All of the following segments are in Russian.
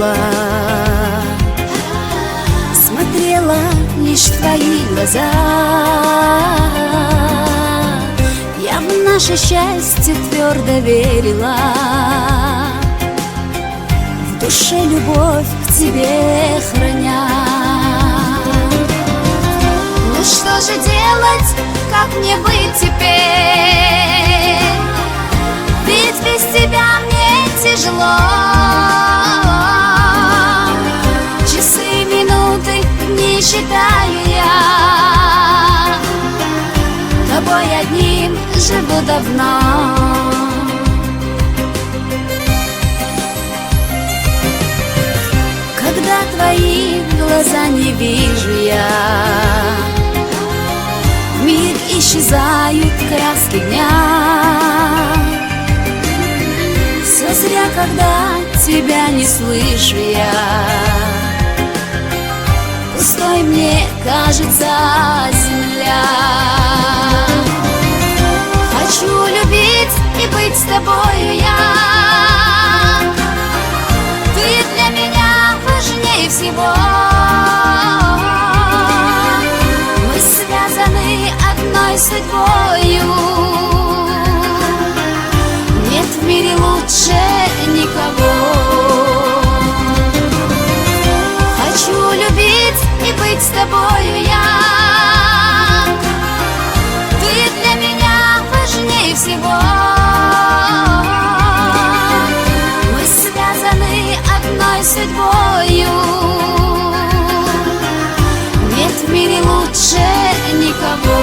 верила, смотрела лишь в твои глаза. Я в наше счастье твердо верила, в душе любовь к тебе храня. Ну что же делать, как мне быть теперь? Ведь без тебя мне тяжело. Часы, минуты не считаю я, тобой одним живу давно. Когда твои глаза не вижу я, вмиг исчезают краски дня. Все зря, когда тебя не слышу я, пустой мне кажется земля. Хочу любить и быть с тобою я, ты для меня важнее всего. Мы связаны одной судьбою, нет в мире лучше никого. Хочу любить и быть с тобою я, ты для меня важнее всего. Мы связаны одной судьбою, нет в мире лучше никого.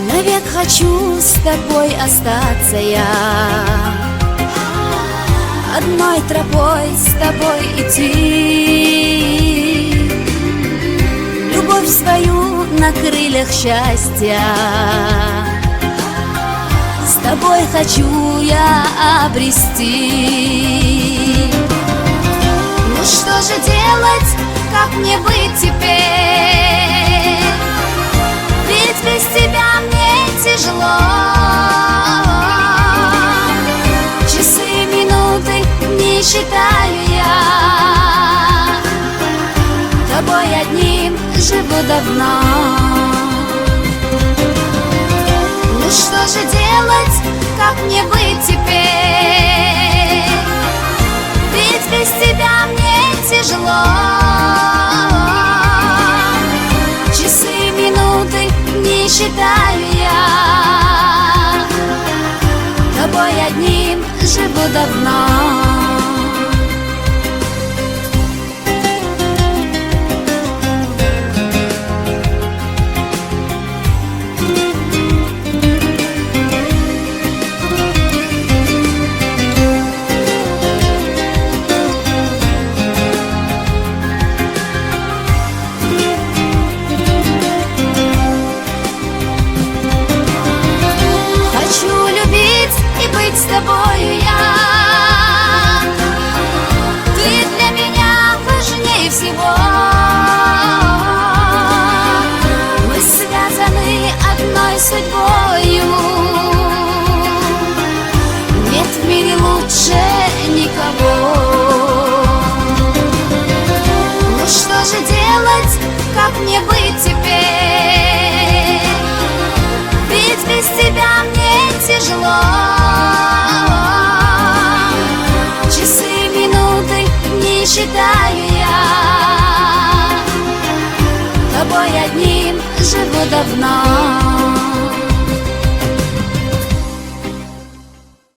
Навек хочу с тобой остаться я, одной тропой с тобой идти, любовь свою на крыльях счастья с тобой хочу я обрести. Ну что же делать, как мне быть теперь? Ведь без тебя мне тяжело. Часы, минуты не считаю я, тобой одним живу давно. Ну что же делать, как мне быть теперь? Ведь без тебя мне тяжело. Часы, минуты не считаю я, тобой одним живу давно. С тобою я, ты для меня важнее всего. Мы связаны одной судьбою, нет в мире лучше никого. Ну что же делать, как мне быть теперь? Ведь без тебя мне тяжело. Часы, минуты не считаю я, тобой одним живу давно.